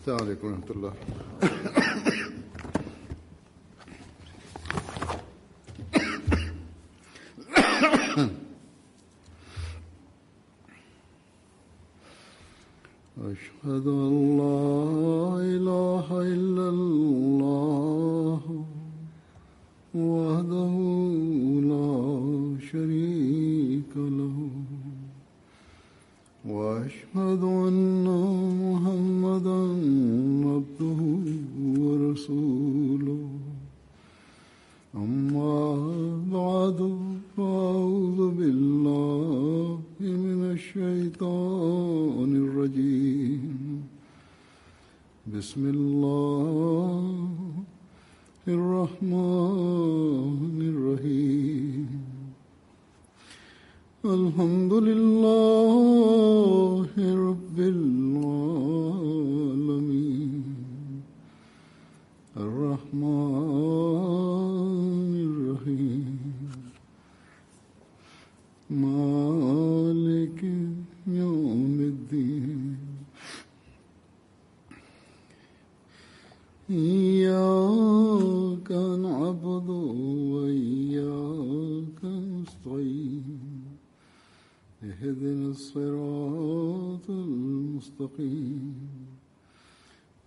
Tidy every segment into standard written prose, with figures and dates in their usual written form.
السلام عليكم ورحمة الله. أشهد أن لا إله إلا الله وحده لا شريك له وأشهد أن محمدا عبده ورسوله أما بعد فأعوذ بالله من الشيطان الرجيم بسم الله الرحمن الرحيم الحمد لله رب العالمين الرحمن الرحيم مالك يوم الدين إياك نعبد وإياك نستعين اهدنا الصراط المستقيم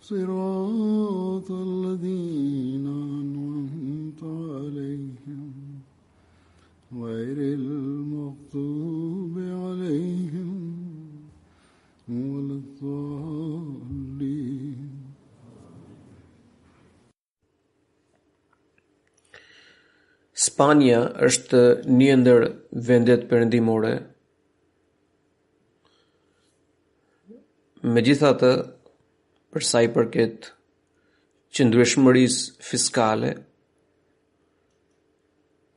صراط الذين أنعمت عليهم غير المغضوب عليهم ولا الضالين. Spanja është një ndër vendet perëndimore. Megjithatë, për sa i përket qëndrueshmërisë fiskale,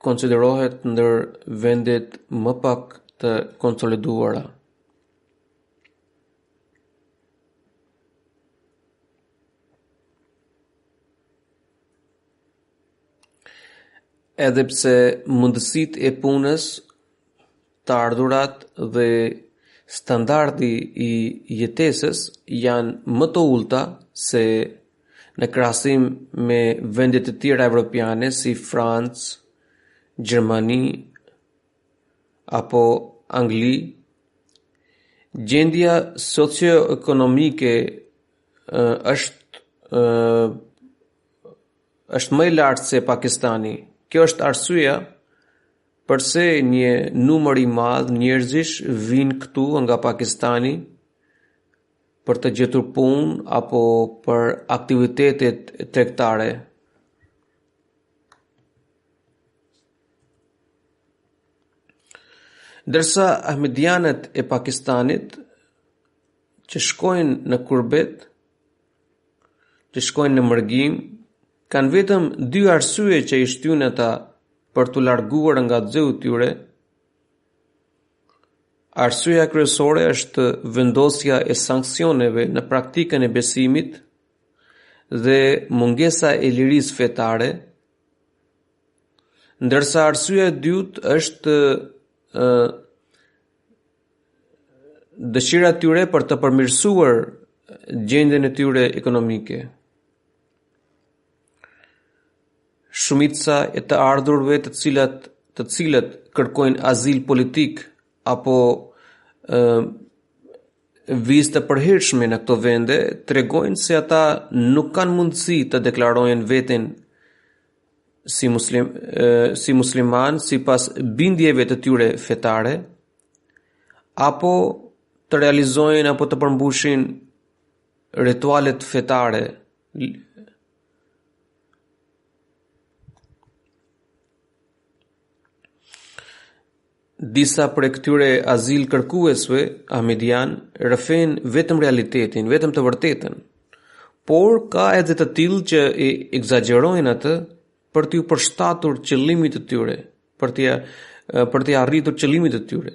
konsiderohet ndër vendet më pak të konsoliduara. Edhe pse mundësitë e punës, të ardhurat dhe standardi i jetesës janë më të ulta se në krahasim me vendet e tjera evropiane si Francë, Gjermani apo Angli, gjendja socioekonomike është më e lartë se Pakistani. Kjo është arsyeja përse një numër i madh njerëzish vinë këtu nga Pakistani për të gjetur punë apo për aktivitetet tregtare. Ndërsa ahmedianët e Pakistanit që shkojnë në kurbet, që shkojnë në mërgim, kanë vetëm 2 arsye që i shtyn ata për të larguar nga zeu tyre. Arsyeja kryesore është vendosja e sanksioneve në praktikën e besimit dhe mungesa e lirisë fetare, ndërsa arsyeja e dytë është dëshira e tyre për të përmirësuar gjendjen e tyre ekonomike. Shumica e të ardhurve të cilët kërkojnë azil politik apo vizë të përhershme në këto vende tregojnë se ata nuk kanë mundësi të deklarojnë veten si musliman sipas bindjeve të tyre fetare, apo të realizojnë apo të përmbushin ritualet fetare. Disa për këtyre azil kërkuesve ahmedian rrëfen vetëm realitetin, vetëm të vërtetën, por ka edhe të tillë që e egzagjerojnë atë për t'u përshtatur qëllimit të tyre, për t'i arritur qëllimit të tyre.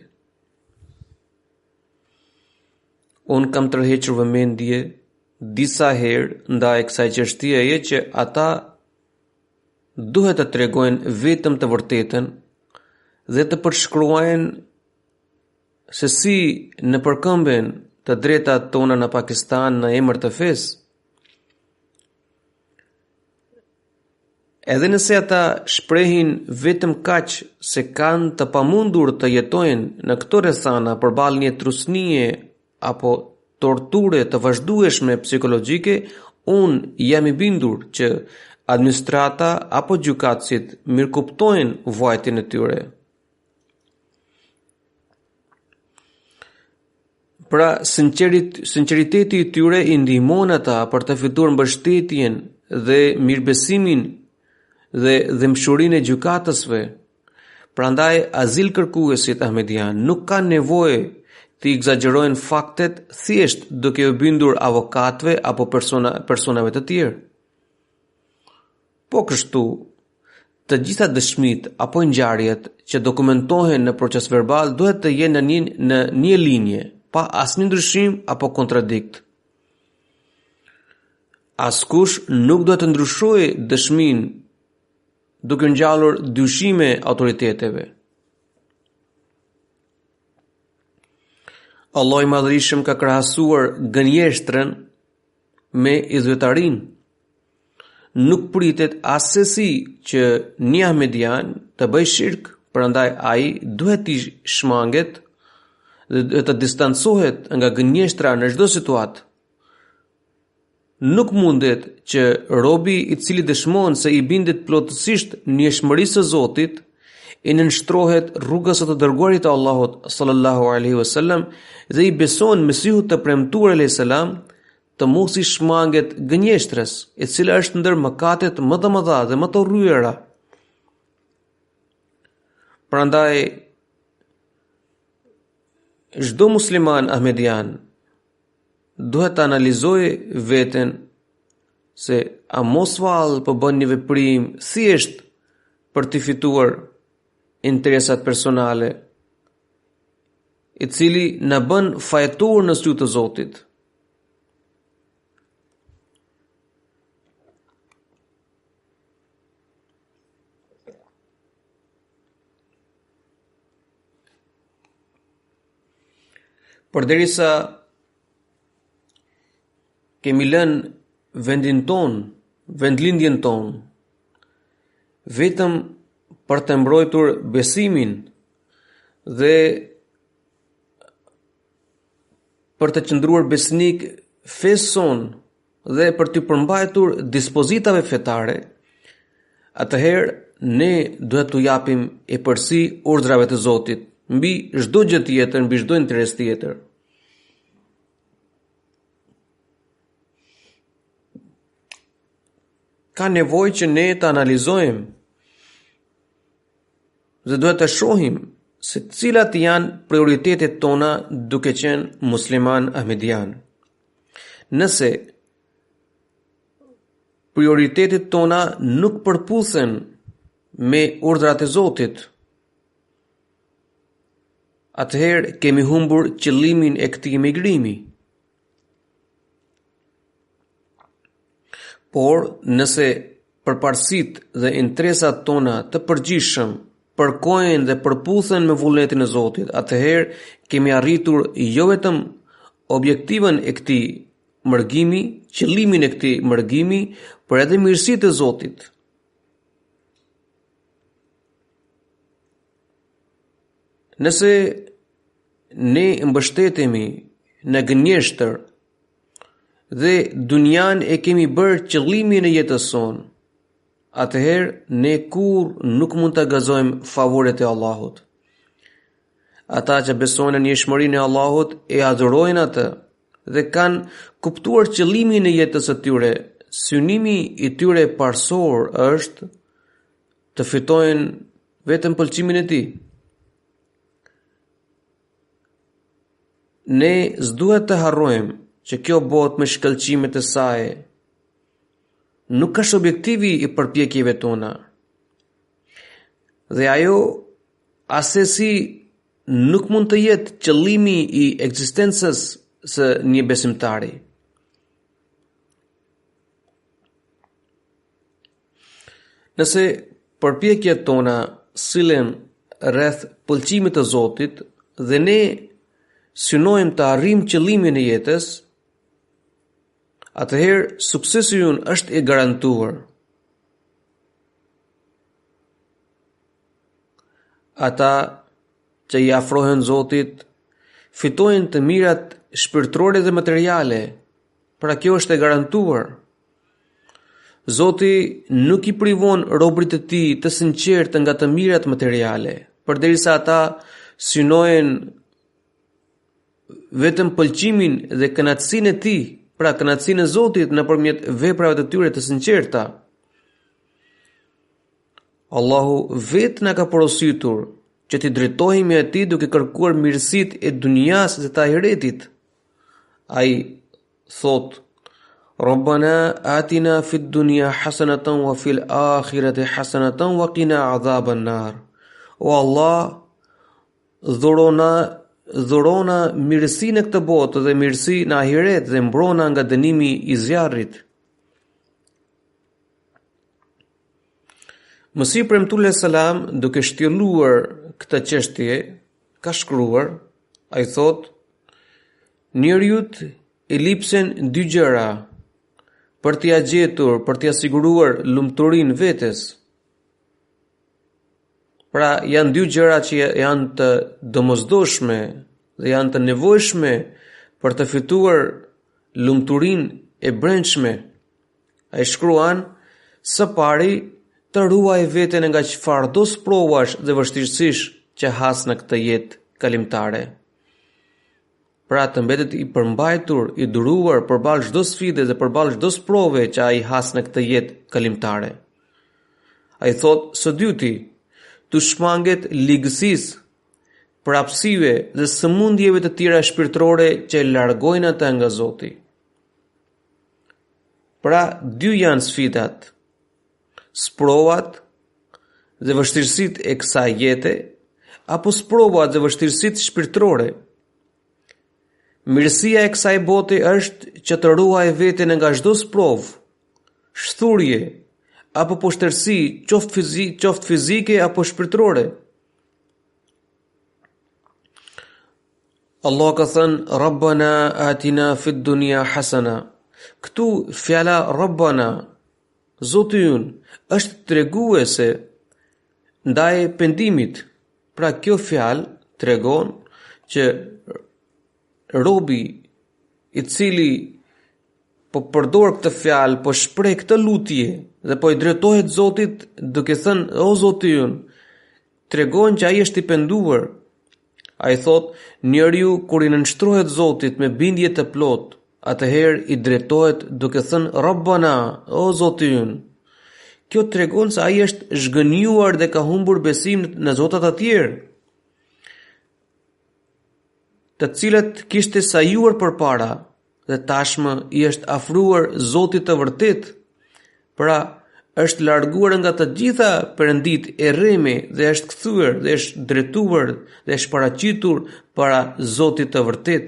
Unë kam tërhequr vëmendje disa herë ndaj kësaj çështjeje që ata duhet të tregojnë vetëm të vërtetën dhe të përshkruajnë se si në përkëmbën të drejtat tona në Pakistan në emër të fesë, Edhe nëse ata shprehin vetëm kaq se kanë të pamundur të jetojnë në këto rrethana përballë një trusnie apo torture të vazhdueshme psikologjike, unë jam i bindur që administrata apo gjykatësit mirëkuptojnë vuajtjen e tyre. Pra, sinqeriteti i tyre i ndihmon ata për të fituar mbështetjen dhe mirëbesimin dhe dëmshurinë e gjykatësve. Prandaj azil kërkuesit ahmedian nuk kanë nevojë të egzagjerojnë faktet thjesht duke u bindur avokatëve apo personave të tjerë. Po kështu, të gjitha dëshmitë apo ngjarjet që dokumentohen në proces verbal duhet të jenë në një linje, pa asnjë ndryshim apo kontradikt. Askush nuk duhet të ndryshojë dëshminë duke ngjallur dyshime autoriteteve. Allah i Madhërisëm ka krahasuar gënjeshtrën me idhujtarinë. Nuk pritet asesi që një ahmedian të bëjë shirk, prandaj ai duhet të shmanget dhe të distancohet nga gënjeshtra në çdo situatë. Nuk mundet që robi i cili dëshmon se i bindet plotësisht njëshmërisë së Zotit, i nënshtrohet rrugës së të dërguarit të Allahut sallallahu alaihi wasallam dhe i beson Mesihut të premtuar alayhis salam, të mos i shmanget gënjeshtrës, e cila është ndër mëkatet më të mëdha dhe më të rryera. Prandaj çdo musliman ahmedian duhet të analizojë veten se a mos vallë po bën një veprim thjesht për të fituar interesat personale, i cili na bën fajtor në sy të Zotit. Përderisa kemi lënë vendlindjen ton, vetëm për të mbrojtur besimin dhe për të qëndruar besnik fesë son dhe për të përmbajtur dispozitave fetare, atëherë ne duhet t'u japim e përsi urdhrave të Zotit, mbi çdo gjë tjetër, mbi çdo interes tjetër. Ka nevojë që ne të analizojmë dhe duhet të shohim se cilat janë prioritetet tona duke qenë musliman ahmedian. Nëse prioritetet tona nuk përputhen me urdhrat e Zotit, atëherë kemi humbur qëllimin e këtij emigrimi. Por nëse përparësitë dhe interesat tona të përgjithshëm përkojnë dhe përputhen me vullnetin e Zotit, atëherë kemi arritur jo vetëm objektivin e këtij mërgimi, qëllimin e këtij mërgimi, por edhe mirësitë e Zotit. Nëse ne mbështetemi në gënjeshtër dhe dunjan e kemi bërë qëllimin e jetës sonë, atëherë ne kur nuk mund të gëzojmë favoret e Allahut. Ata që besojnë në njëshmërinë e Allahut e adhurojnë atë dhe kanë kuptuar qëllimin e jetës së tyre, synimi i tyre parsor është të fitojnë vetëm pëlqimin e tij. Ne s'duhet të harrojmë që kjo botë me shkëlqimet e saj nuk është objektivi i përpjekjeve tona. Dhe ajo asesi nuk mund të jetë qëllimi i ekzistencës së një besimtari. Nëse përpjekjet tona sillen rreth pëlqimit të Zotit dhe ne synojmë të arrijmë qëllimin e jetës, atëherë suksesi ynë është i garantuar. ata që i afrohen Zotit fitojnë të mirat shpirtërore dhe materiale. Pra kjo është e garantuar. Zoti nuk i privon robërit e tij të sinqertë nga të mirat materiale, përderisa ata synojnë vetëm pëlqimin dhe kënaqësinë e tij, pra kënaqësinë e Zotit nëpërmjet veprave të tyre të sinqerta. Allahu vetë na ka porositur që t'i drejtohemi atij duke kërkuar mirësitë e dunjas dhe të ahiretit. Ai thot: Rabbana atina fid dunya hasanatan wa fil akhirati hasanatan wa qina adhaban nar. O Allah, dhurona mirësi në këtë botë dhe mirësi në ahiret dhe mbrona nga dënimi i zjarrit. Mesihi premtuar selam, duke shtjelluar këtë çështje, ka shkruar, ai thot: njeriut i lipsen dy gjëra për t'ia gjetur, për t'ia siguruar lumturinë vetes. Pra janë dy gjëra që janë të domosdoshme dhe janë të nevojshme për të fituar lumturinë e brendshme. Ai shkruan: së pari, të ruaj veten nga çfarëdo provash dhe vështirësish që has në këtë jetë kalimtare. Pra të mbetet i përmbajtur, i duruar përballë çdo sfide dhe përballë çdo sprove që ai has në këtë jetë kalimtare. Ai thot: së dyti, të shmanget ligësisë, prapësive dhe sëmundjeve të tjera shpirtërore që largojnë ata nga Zoti. Pra dy janë sfidat: sprovat dhe vështirësitë e kësaj jete, apo sprovat dhe vështirësitë shpirtërore. Mirësia e kësaj bote është që të ruaj veten nga çdo sprovë, shturje apo poshtërsi, qoftë fizike apo shpirtërore. Allah ka thënë: Rabbana atina fid dunya hasana. Këtu fjala Rabbana, Zoti ynë, është treguese ndaj pendimit. Pra kjo fjalë tregon që robi i cili po përdor këtë fjalë, po shpreh këtë lutje dhe po i drejtohet Zotit duke thënë: o Zoti ynë, tregon që ai është i penduar. Ai thot: njeriu kur i nënshtrohet Zotit me bindje të plotë, atëherë i drejtohet duke thënë: Rabbana, o Zoti ynë. Kjo tregon se ai është zhgënjuar dhe ka humbur besim në zotat të tjerë, të cilat kishte sajuar përpara, dhe tashmë i është afruar Zotit të vërtet. Pra është larguar nga të gjitha perëndit e rreme dhe është kthyer dhe është drejtuar dhe është paraqitur para Zotit të vërtet.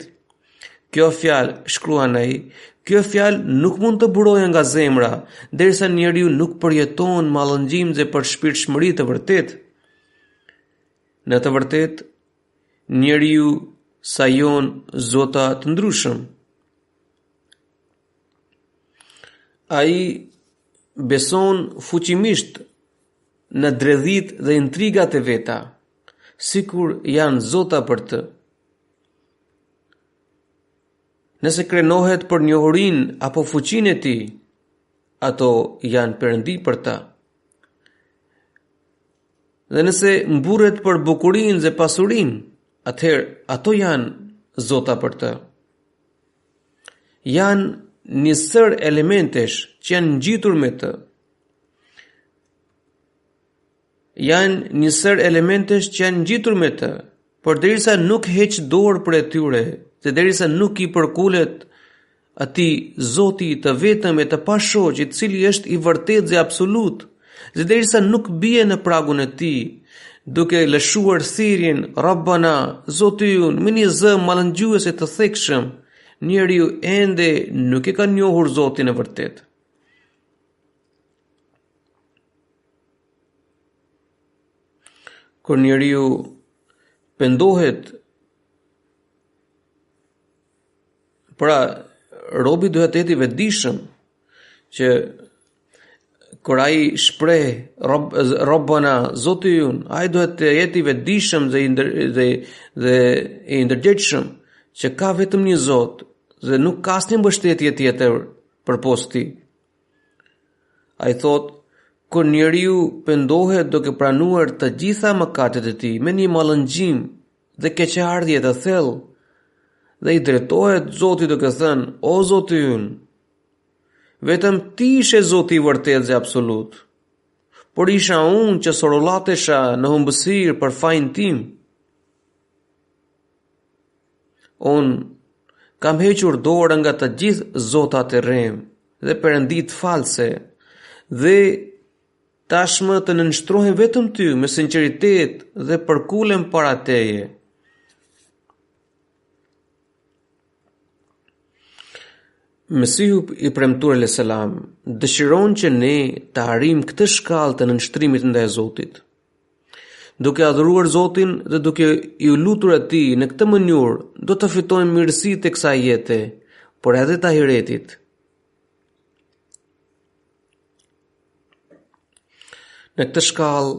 Kjo fjalë, shkruan ai, kjo fjalë nuk mund të burojë nga zemra, derisa njeriu nuk përjeton mallëngjim dhe për shpirtshmëri të vërtet. Në të vërtet, njeriu sajon zota të ndryshëm. Ai beson fuqimisht në dredhit dhe intrigat e veta, sikur janë zota për të. Nëse krenohet për njohurinë apo fuqinë e tij, ato janë perëndi për ta. Dhe nëse mburret për bukurinë dhe pasurinë, atëherë ato janë zota për të. Janë një sër elementesh që janë ngjitur me të. Por derisa nuk heq dorë për e tyre, dhe derisa nuk i përkulet atij Zoti të vetëm e të pashoq, i cili është i vërtet dhe absolut, dhe derisa nuk bie në pragun e tij, duke lëshuar thirrjen Rabbana, Zoti ynë, me një zë mallëngjuese të thekshëm, njeriu ende nuk e ka njohur Zotin e vërtet. Kur njeriu pendohet, pra robi duhet të jetë i vetëdijshëm që kur ai shpreh Rabbana, Zoti yun, ai duhet të jetë i vetëdijshëm dhe i ndërgjegjshëm që ka vetëm një Zot dhe nuk ka asnjë mbështetje tjetër përpos tij. Ai thot, kur njeriu pendohet duke pranuar të gjitha mëkatet e tij me një mallëngjim dhe keqardhje të thellë dhe i drejtohet Zotit duke thënë, o Zoti ynë, vetëm ti ishe Zoti i vërtetë dhe absolut, por isha unë që sorollatesha në humbësirë për fajin tim. Unë kam hequr dorë nga të gjithë zotat e rrem dhe perëndit false dhe tashmë të nënshtrohem vetëm ty me sinqeritet dhe përkulem para teje. Mesihu i premtuar alayhis salam dëshiron që ne të arrijmë këtë shkallë të nënshtrimit ndaj Zotit. Duke adhuruar Zotin dhe duke i lutur atij në këtë mënyrë, do të fitojmë mirësitë e kësaj jete, por edhe të ahiretit. Në këtë shkallë,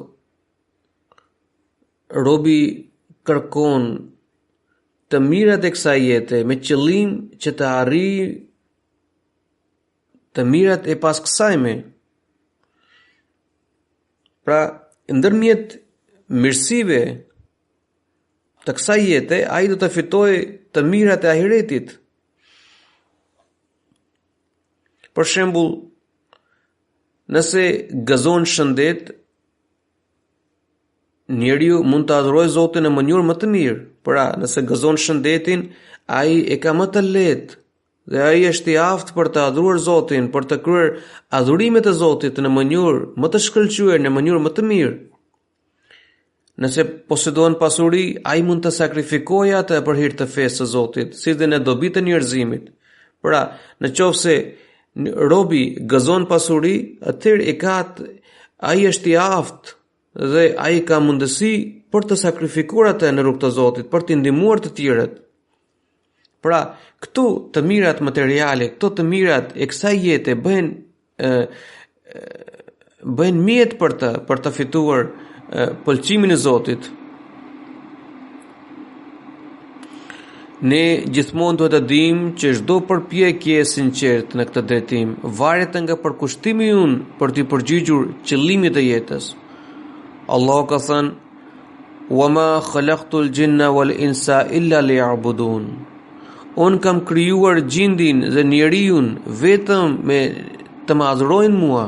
robi kërkon të mirat e kësaj jete me qëllim që të arrijë të mirat e pas kësajme. Pra, ndërmjet mirësive të kësaj jete, ai do të fitojë të mirat e ahiretit. Për shembull, nëse gëzon shëndet, njeriu mund të adhurojë Zotin në mënyrë më të mirë. Pra, nëse gëzon shëndetin, ai e ka më të lehtë dhe ai është i aftë për të adhuruar Zotin, për të kryer adhurimet e Zotit në mënyrë më të shkëlqyer, në mënyrë më të mirë. Nëse posedon pasuri, ai mund të sakrifikojë atë për hir të fesë së Zotit, si dhe në dobitë e njerëzimit. Pra, në qoftë se robi gëzon pasuri, atëherë ai është i aftë dhe ai ka mundësi për të sakrifikuar atë në rrugt të Zotit, për të ndihmuar të tjerët. Pra, këtu të mirat materiale, këto të mirat e kësaj jete bëhen mjet për të fituar pëlqimin e Zotit. Ne gjithmonë duhet të dimë që çdo përpjekje e sinqertë në këtë drejtim varet nga përkushtimi ynë për të përgjigjur qëllimit të jetës. Allah ka thënë: "Wa ma khalaqtul jinna wal insa illa liya'budun." Unë kam krijuar gjindin dhe njeriun vetëm me të më adhurojnë mua.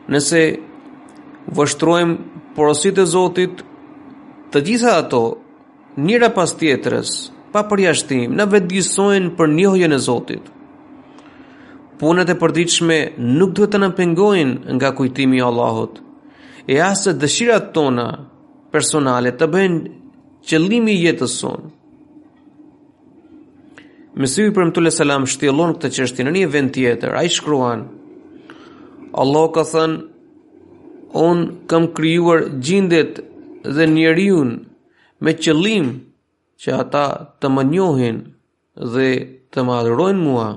Nëse vështrojmë porositë e Zotit, të gjitha ato, njëra pas tjetrës, pa përjashtim, na vetëdijsojnë për njohjen e Zotit. Punët e përditshme nuk duhet të na pengojnë nga kujtimi i Allahut, e as dëshirat tona personale të bëjnë qëllimi i jetës sonë. Mesihu i premtuar selam shtjellon këtë çështje në një vend tjetër. Ai shkruan: Allah ka thënë, unë kam krijuar gjindet dhe njeriu me qëllim që ata të më njohin dhe të më adhurojnë mua.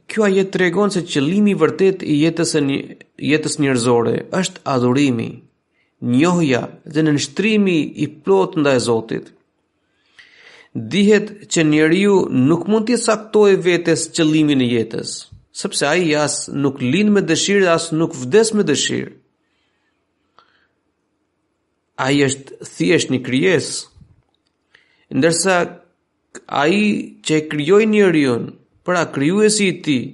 Kjo ajet tregon se qëllimi i vërtet i jetës njerëzore është adhurimi, njohja dhe nënshtrimi i plotë ndaj Zotit. Dihet që njeriu nuk mund t'i saktojë vetes qëllimin e jetës, sepse ai as nuk lind me dëshirë, as nuk vdes me dëshirë. Ai është thjesht një krijesë, ndërsa ai që e krijoi njeriu, pra krijuesi i tij,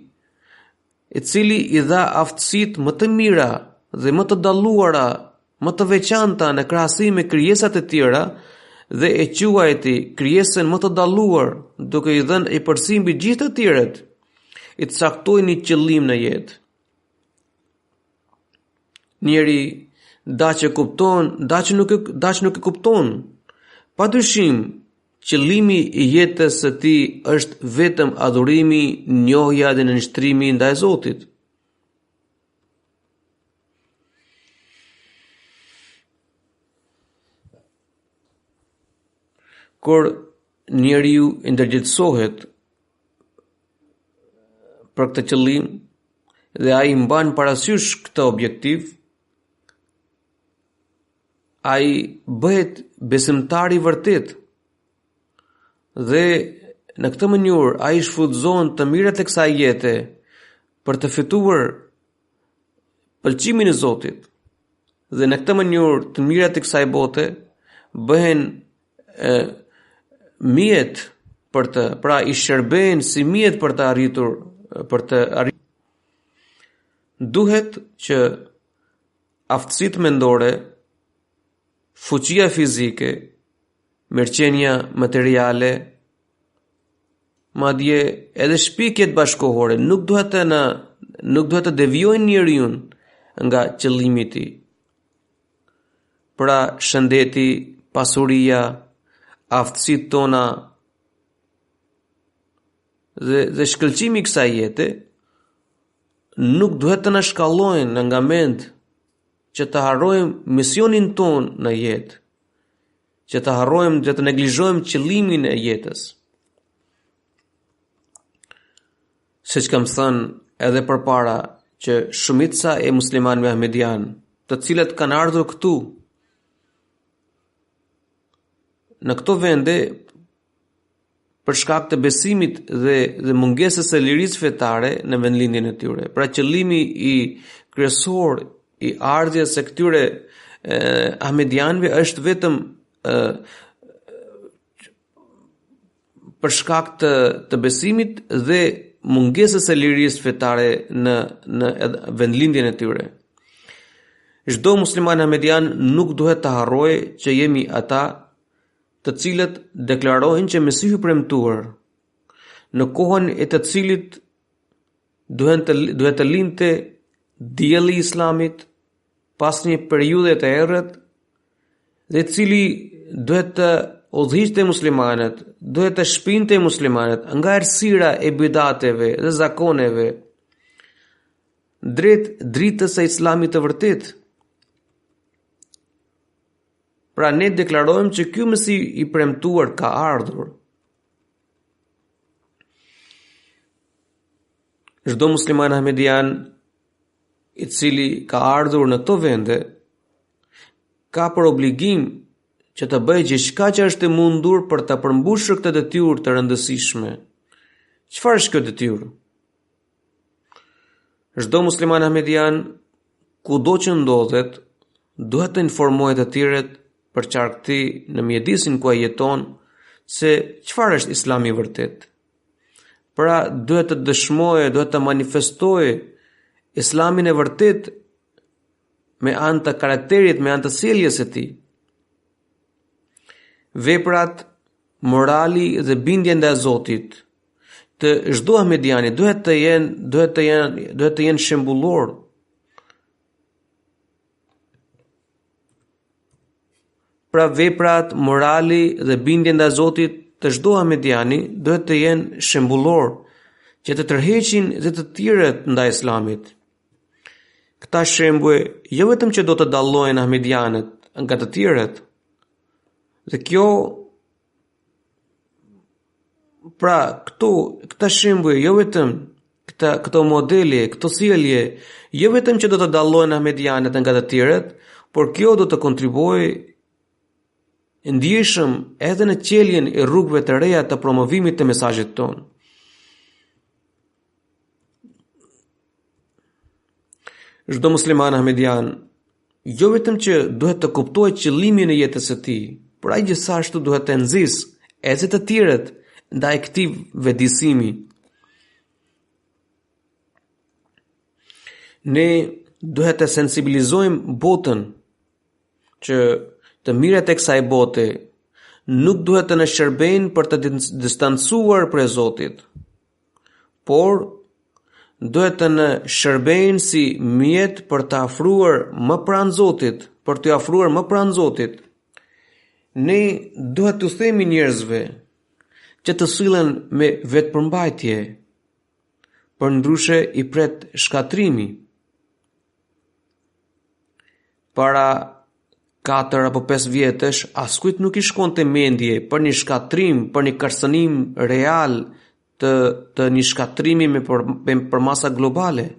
i cili i dha aftësitë më të mira dhe më të dalluara, më të veçanta në krahasim me krijesat e tjera, dhe e quajti krijesën më të dalluar, duke i dhënë i përsi mbi gjithë të tjerët, i të caktoi një qëllim në jetë. Njeri da që kupton, da që nuk e kupton. Padyshim, qëllimi i jetës së tij është vetëm adhurimi, njohja dhe nënshtrimi ndaj Zotit. Kur njeriu i ndërgjegjësohet për këtë qëllim dhe ai mban parasysh këtë objektiv, ai bëhet besimtar i vërtet dhe në këtë mënyrë ai shfrytëzon të mirat e kësaj jete për të fituar pëlqimin e Zotit. Dhe në këtë mënyrë të mirat e kësaj bote bëhen mjet për të, pra i shërben si mjet për të arritur, duhet që aftësitë mendore, fuqia fizike, mirëqenia materiale, madje edhe shpikjet bashkëkohore nuk duhet të devijojnë njeriu nga qëllimi i tij. Pra shëndeti, pasuria, aftësitë tona dhe shkëlqimi i kësaj jete nuk duhet të na shkallojnë nga mend që të harrojmë misionin ton në jetë, që të harrojmë dhe të neglizhojmë qëllimin e jetës. Siç kam thënë edhe përpara që shumica e muslimanëve ahmedian, të cilët kanë ardhur këtu në këto vende për shkak të besimit dhe mungesës së lirisë fetare në vendlindjen e tyre. Pra qëllimi i kryesor i ardhjes së këtyre ahmedianëve është vetëm për shkak të besimit dhe mungesës së lirisë fetare në vendlindjen e tyre. Çdo musliman ahmedian nuk duhet të harrojë që jemi ata të cilët deklarojnë që Mesihu i premtuar, në kohën e të cilit duhet të lindte dielli i Islamit pas një periudhe të errët, dhe i cili duhet të udhëhiqte muslimanët, duhet të shpinte muslimanët nga errësira e bidateve dhe zakoneve drejt dritës së Islamit të vërtet. Pra ne deklarojmë që ky Mesihu i premtuar ka ardhur. Çdo musliman ahmedian i cili ka ardhur në këto vende ka për obligim që të bëjë gjithçka që është e mundur për të përmbushur këtë detyrë të rëndësishme. Çfarë është kjo detyrë? Çdo musliman ahmedian, kudo që ndodhet, duhet të informojë të tjerët për qarkëti në mjedisin ku ai jeton se çfarë është Islami i vërtet. Pra duhet të dëshmojë, duhet të manifestojë Islamin e vërtet me anë të karakterit, me anë të sjelljes së tij. Veprat, morali dhe bindja ndaj Zotit të çdo ahmediani duhet të jenë shembullor. Pra veprat, morali dhe bindja ndaj Zotit të çdo ahmediani duhet të jenë shembullor që të tërheqin dhe të tjerët ndaj Islamit. Këta shembuj jo vetëm që do të dallojnë ahmedianët nga të tjerët, dhe këta shembuj jo vetëm këto modele, këto sjellje jo vetëm që do të dallojnë ahmedianët nga të tjerët, por kjo do të kontribuojë ndjeshëm edhe në qeljen e rrugëve të reja të promovimit të mesazhit tonë. Çdo musliman ahmedian jo vetëm që duhet të kuptojë qëllimin e jetës së tij, por ai gjithashtu duhet të nxjisë edhe të tjerët ndaj këtij vetëdijsimi. Ne duhet të sensibilizojmë botën që të mirat e kësaj bote nuk duhet të na shërbejnë për të distancuar prej Zotit, por duhet të na shërbejnë si mjet për të afruar më pranë Zotit, për të afruar më pranë Zotit. Ne duhet të themi njerëzve që të sillen me vetëpërmbajtje, përndryshe i pret shkatrimi. Para 4 apo 5 vjetësh, askujt nuk i shkonte mendje për një shkatrim, për një kërcënim real të një shkatrimi për masa globale.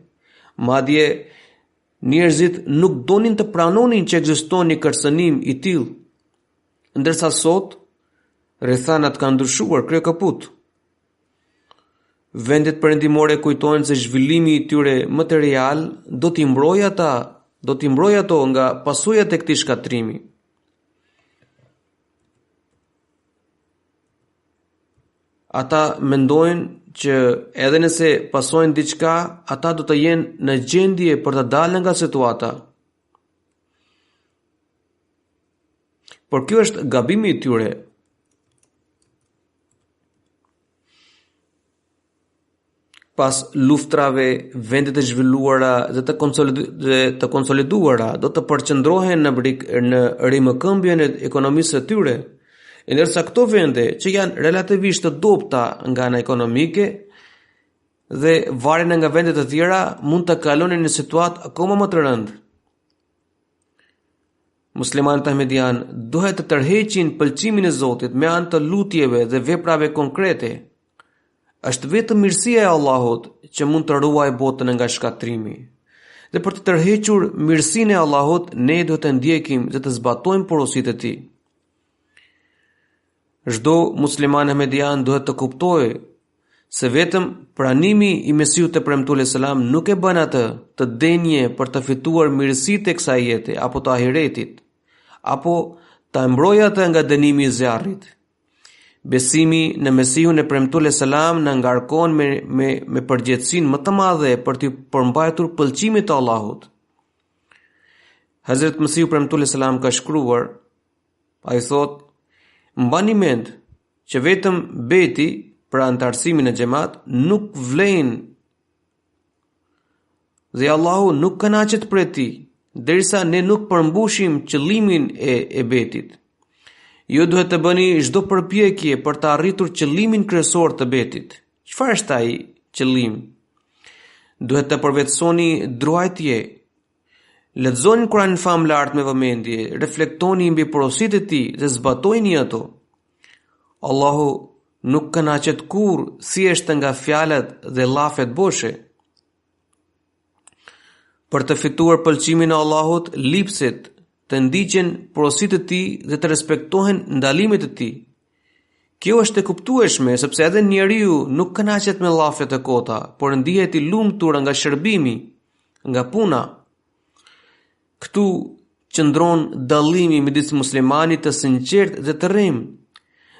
Madje njerëzit nuk donin të pranonin që ekziston një kërcënim i tillë, ndërsa sot rrethanat kanë ndryshuar kryekaput. Vendet perëndimore kujtojnë se zhvillimi i tyre material do t'i mbrojë ato nga pasojat e këtij shkatrimi. Ata mendojnë që edhe nëse pasojnë diçka, ata do të jenë në gjendje për të dalë nga situata. Por kjo është gabimi i tyre. Pas luftrave, vendet e zhvilluara dhe të konsoliduara do të përqendrohen në rimëkëmbjen e ekonomisë së tyre, ndërsa këto vende që janë relativisht të dobta nga ana ekonomike dhe varen nga vende të tjera mund të kalonin në situatë akoma më të rëndë. Muslimanët ahmedian duhet të tërheqin pëlqimin e Zotit me anë të lutjeve dhe veprave konkrete. Është vetëm mirësia e Allahut që mund të ruajë botën nga shkatrimi. Dhe për të tërhequr mirësinë e Allahut, ne duhet të ndjekim dhe të zbatojmë porositë e Tij. Çdo musliman ahmedian duhet të kuptojë se vetëm pranimi i Mesihut të premtuar selam nuk e bën atë të denjë për të fituar mirësitë e kësaj jete apo të ahiretit, apo ta mbrojë atë nga dënimi i zjarrit. Besimi në Mesihun e premtuar selam na ngarkon me përgjegjësinë më të madhe për të përmbajtur pëlqimin e Allahut. Hazrat Mesihu premtuar selam ka shkruar, ai thotë: mbani mend që vetëm beti për antarësimin në xhamat nuk vlen dhe Allahu nuk kënaqet prej tij derisa ne nuk përmbushim qëllimin e betit. Ju duhet të bëni çdo përpjekje për të arritur qëllimin kryesor të betit. Çfarë është ai qëllim? Duhet të përvetësoni druajtje. Lexoni Kur'anin famlar me vëmendje, reflektoni mbi porositë e Tij dhe zbatojini ato. Allahu nuk kënaqet kurrë thjesht nga fjalët dhe llafet boshe. Për të fituar pëlqimin e Allahut, lipsit të ndiqen porositë e Tij dhe të respektohen ndalimet e Tij. Kjo është e kuptueshme sepse edhe njeriu nuk kënaqet me llafet e kota, por ndihet i lumtur nga shërbimi, nga puna. Këtu qëndron dallimi midis muslimanit të sinqert dhe të rrem.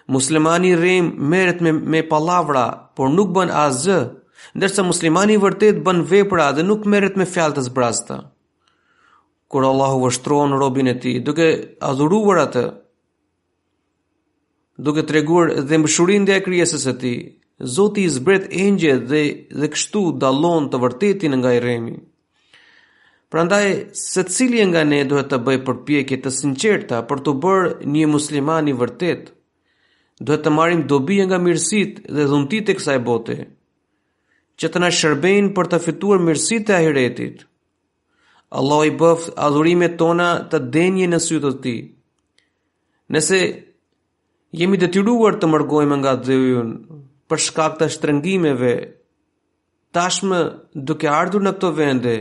Muslimani i rrem merret me pallavra, por nuk bën asgjë, ndërsa muslimani i vërtet bën vepra dhe nuk merret me fjalë të zbrazta. Kur Allahu vështron robin e Tij, duke adhuruar atë, duke treguar dëmshurinë ndaj krijesës së Tij, Zoti i zbret engjëll dhe kështu dallon të vërtetin nga i rremi. Prandaj, secili nga ne duhet të bëjë përpjekje të sinqerta për të bërë një musliman i vërtet. Duhet të marrim dobi nga mirësitë dhe dhuntitë e kësaj bote, që të na shërbejnë për të fituar mirësitë e ahiretit. Allah i bëf adhurimet tona të denjë në sytë të Tij. Nëse jemi detyruar të mërgojmë nga dhëun për shkak të shtrëngimeve, tashmë duke ardhur në këto vende,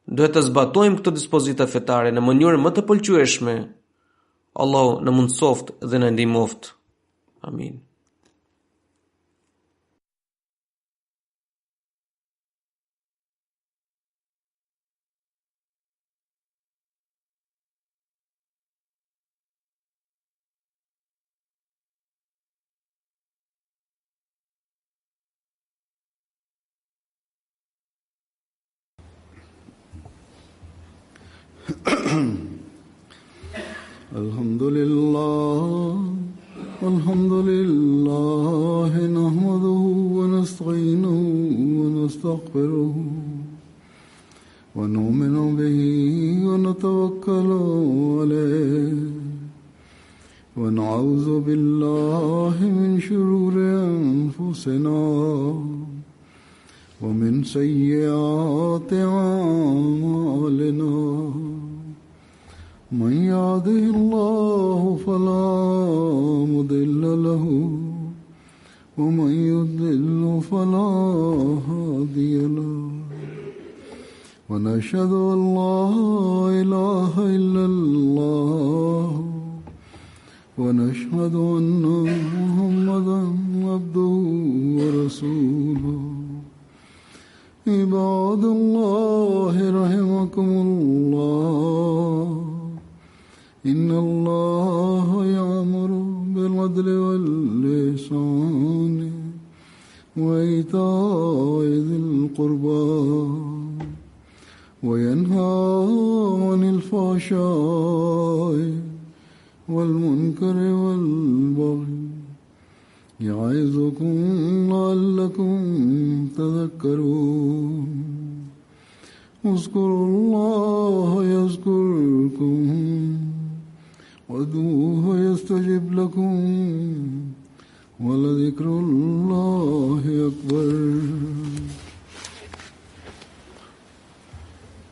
duhet të zbatojmë këto dispozita fetare në mënyrë më të pëlqyeshme. Allahu na mundsoft dhe na ndihmoft. Amin. Alhamdulillah nahmaduhu wa nasta'inuhu wa nastaghfiruhu wa nu'minu bihi wa natawakkalu alayhi wa na'udhu billahi min shururi anfusina wa min sayyiati a'malina. من يهده الله فلا مضل له ومن يضلل فلا هادي له ونشهد أن لا إله إلا الله ونشهد أن محمدا عبده ورسوله عباد الله رحمكم الله إن الله يأمر بالعدل والإحسان وإيتاء ذي القربى وينهى عن الفحشاء والمنكر والبغي يعظكم لعلكم تذكرون اذكروا الله يذكركم وادعوه يستجب لكم ولذكر الله